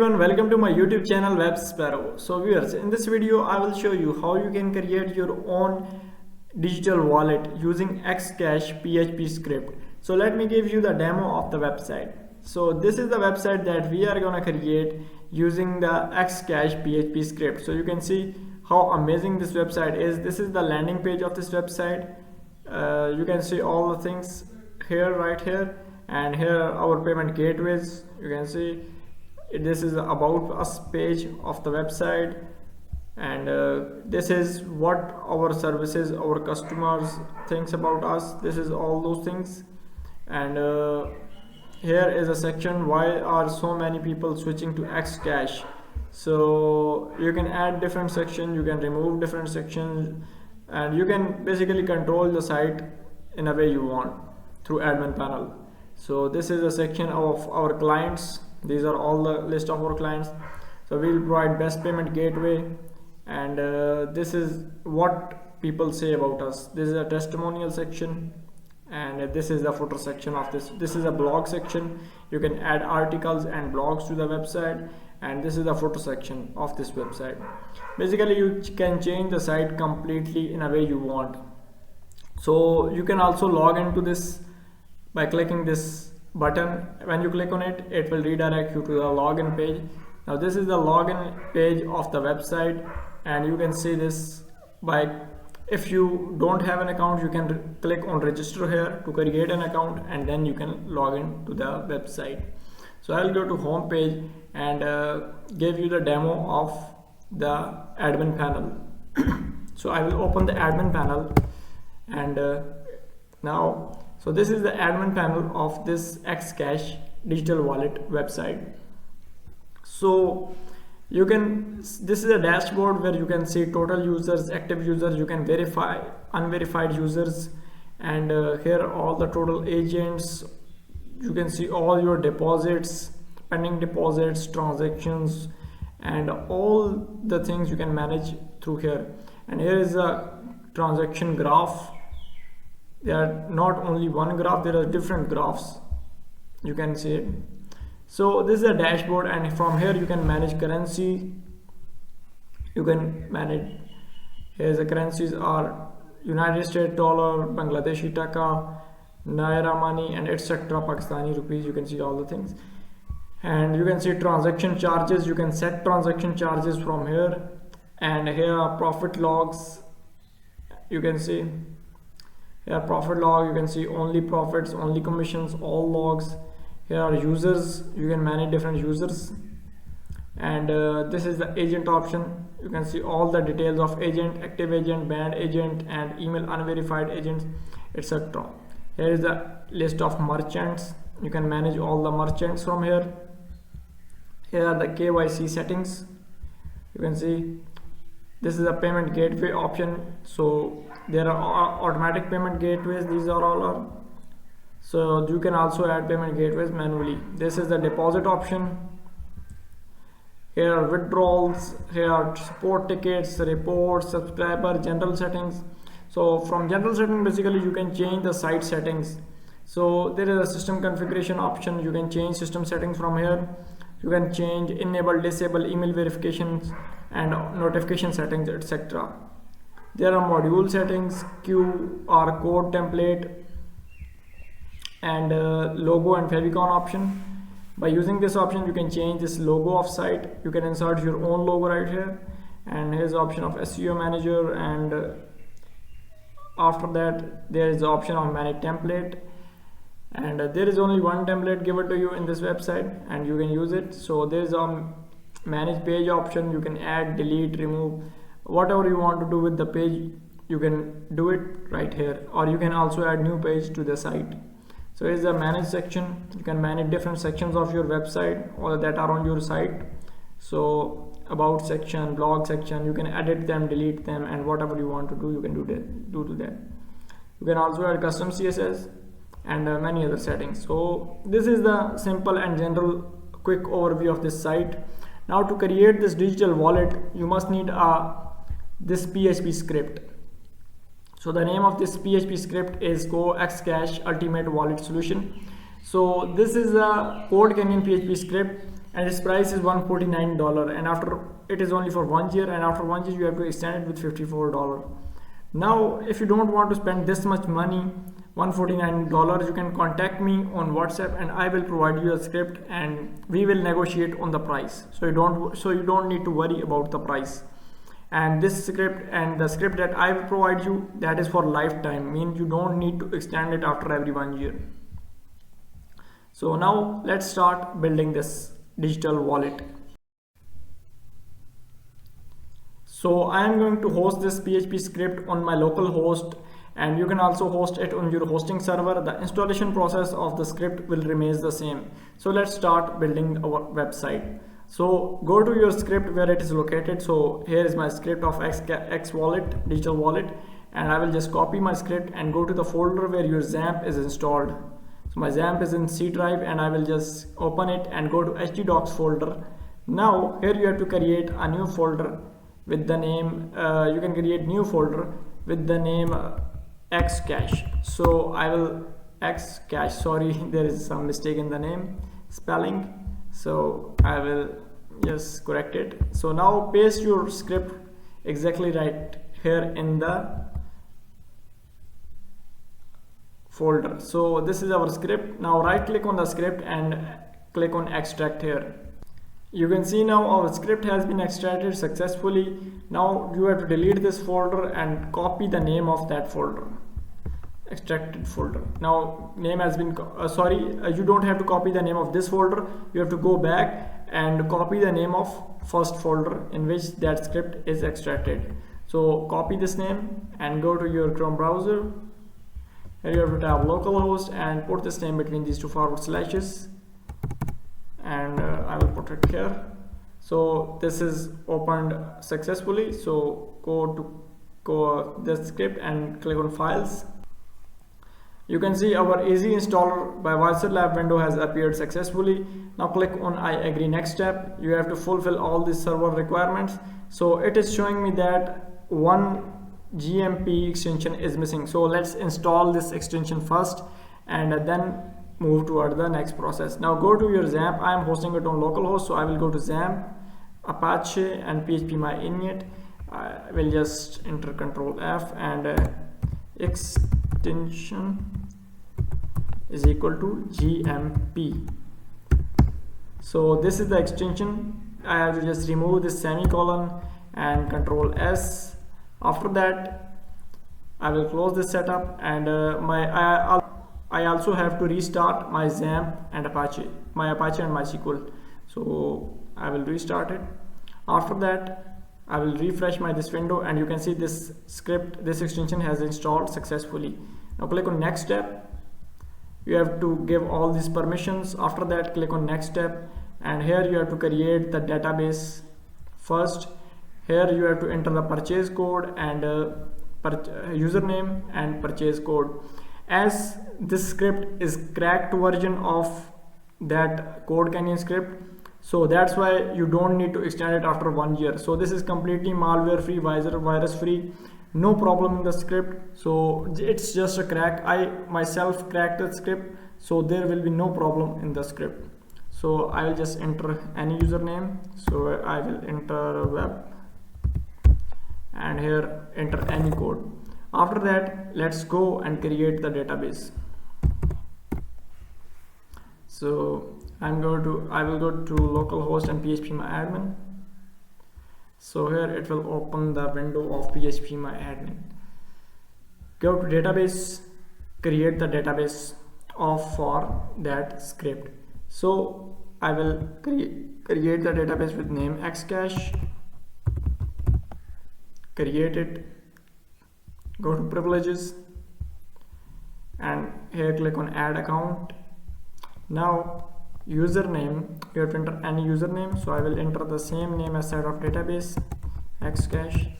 everyone, welcome to my YouTube channel Web Sparrow. So viewers, in this video I will show you how you can create your own digital wallet using XCash PHP script. So let me give you the demo of the website. So this is the website that we are gonna create using the XCash PHP script. So you can see how amazing this website is. This is the landing page of this website. You can see all the things here, right here, and here are our payment gateways. You can see this is about us page of the website, and this is what our services, our customers thinks about us. This is all those things, and here is a section why are so many people switching to XCash. So you can add different sections, you can remove different sections, and you can basically control the site in a way you want through admin panel. So this is a section of our clients. These are all the list of our clients. So we'll provide best payment gateway, and this is what people say about us. This is a testimonial section, and this is the footer section of this. This is a blog section. You can add articles and blogs to the website, and this is the footer section of this website. Basically you can change the site completely in a way you want. So you can also log into this by clicking this button. When you click on it, it will redirect you to the login page. Now this is the login page of the website, and you can see this by, if you don't have an account, you can click on register here to create an account, and then you can log in to the website. So I'll go to home page and give you the demo of the admin panel. So I will open the admin panel, and so this is the admin panel of this XCash digital wallet website. So you can, this is a dashboard where you can see total users, active users, you can verify unverified users, and here are all the total agents. You can see all your deposits, pending deposits, transactions, and all the things you can manage through here. And here is a transaction graph. There are not only one graph, there are different graphs. You can see it. So this is a dashboard, and from here you can manage currency. You can manage, here the currencies are United States dollar, Bangladeshi taka, Naira money, and etc. Pakistani rupees. You can see all the things, and you can see transaction charges. You can set transaction charges from here, and here are profit logs. You can see here profit log. You can see only profits, only commissions, all logs. Here are users. You can manage different users, and this is the agent option. You can see all the details of agent, active agent, banned agent, and email unverified agents, etc. Here is the list of merchants. You can manage all the merchants from here. Here are the KYC settings. You can see this is a payment gateway option. So there are automatic payment gateways. These are all so you can also add payment gateways manually. This is the deposit option. Here are withdrawals. Here are support tickets, reports, subscriber, general settings. So from general settings, basically you can change the site settings. So there is a system configuration option. You can change system settings from here. You can change enable, disable email verifications and notification settings, etc. There are module settings, QR code template, and logo and favicon option. By using this option, you can change this logo of site. You can insert your own logo right here, and here's the option of SEO manager, and after that there is the option of manage template, and there is only one template given to you in this website, and you can use it. So there is a manage page option. You can add, delete, remove, whatever you want to do with the page, you can do it right here, or you can also add new page to the site. So here's the manage section. You can manage different sections of your website or that are on your site. So about section, blog section, you can edit them, delete them, and whatever you want to do, you can do to that. You can also add custom CSS and many other settings. So this is the simple and general quick overview of this site. Now to create this digital wallet, you must need this PHP script. So the name of this PHP script is XCash Ultimate Wallet Solution. So this is a Code Canyon PHP script. and its price is $149, and after it is only for 1 year, and after 1 year you have to extend it with $54. Now if you don't want to spend this much money, $149, you can contact me on WhatsApp and I will provide you a script and we will negotiate on the price. So you don't need to worry about the price. And this script and the script that I will provide you, that is for lifetime, means you don't need to extend it after every 1 year. So now let's start building this digital wallet. So I am going to host this PHP script on my local host, and you can also host it on your hosting server. The installation process of the script will remain the same. So let's start building our website. So go to your script where it is located. So here is my script of X Wallet, digital wallet, and I will just copy my script and go to the folder where your XAMPP is installed. So my XAMPP is in C drive, and I will just open it and go to htdocs folder. Now here you have to create a new folder with the name, you can create new folder with the name XCash. So I will XCash, sorry, there is some mistake in the name spelling, so I will just correct it. So now paste your script exactly right here in the folder. So this is our script. Now right click on the script and click on extract here. You can see now our script has been extracted successfully. Now you have to delete this folder and copy the name of that folder, extracted folder. Now name has been you don't have to copy the name of this folder. You have to go back and copy the name of first folder in which that script is extracted. So copy this name and go to your Chrome browser. Here you have to type localhost and put this name between these two forward slashes, and I will put it here. So this is opened successfully. So go to this script and click on files. You can see our easy installer by Visor Lab window has appeared successfully. Now click on I agree next step. You have to fulfill all these server requirements. So it is showing me that one GMP extension is missing. So let's install this extension first and then move toward the next process. Now go to your XAMPP. I am hosting it on localhost, so I will go to XAMPP, Apache and phpMyInit. I will just enter Control F and extension is equal to GMP. So this is the extension. I have to just remove this semicolon and Control S. After that I will close this setup, and I also have to restart my XAMPP and Apache, my Apache and MySQL. So I will restart it. After that I will refresh this window, and you can see this script, this extension has installed successfully. Now click on next step. You have to give all these permissions. After that click on next step, and here you have to create the database first. Here you have to enter the purchase code and username and purchase code. As this script is cracked version of that Code Canyon script, so that's why you don't need to extend it after 1 year. So this is completely malware free, virus free, no problem in the script. So it's just a crack. I myself cracked the script, so there will be no problem in the script. So I will just enter any username. So I will enter web and here enter any code. After that let's go and create the database. So I will go to localhost and phpMyAdmin. So here it will open the window of phpMyAdmin. Go to database, create the database for that script. So I will create the database with name XCash, create it, go to privileges, and here click on add account. Now username, you have to enter any username. So I will enter the same name as that of database, XCash.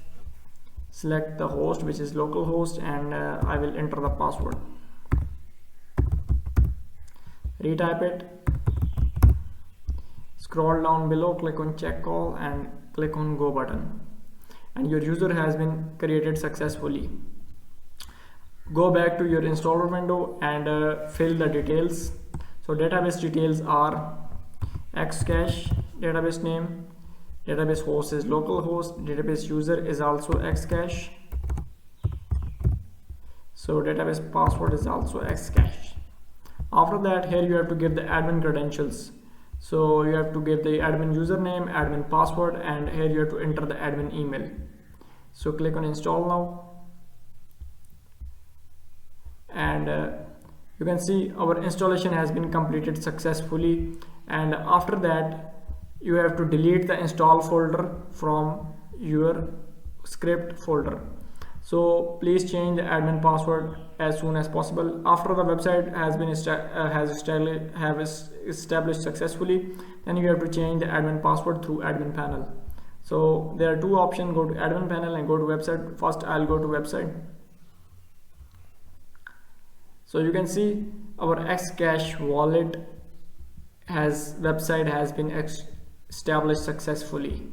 Select the host, which is localhost, and I will enter the password. Retype it. Scroll down below, click on check all and click on go button, and your user has been created successfully. Go back to your installer window and fill the details. So database details are XCash, database name, database host is localhost, database user is also XCash, so database password is also XCash. After that, here you have to give the admin credentials. So you have to give the admin username, admin password, and here you have to enter the admin email. So click on install now, and you can see our installation has been completed successfully. And after that, you have to delete the install folder from your script folder. So please change the admin password as soon as possible. After the website has been established successfully, then you have to change the admin password through admin panel. So there are two options: go to admin panel and go to website. First I'll go to website. So you can see our XCash wallet website has been established successfully.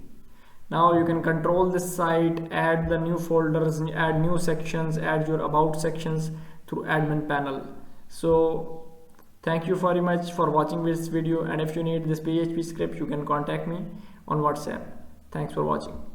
Now you can control this site, add the new folders, add new sections, add your about sections through admin panel. So thank you very much for watching this video, and if you need this PHP script, you can contact me on WhatsApp. Thanks for watching.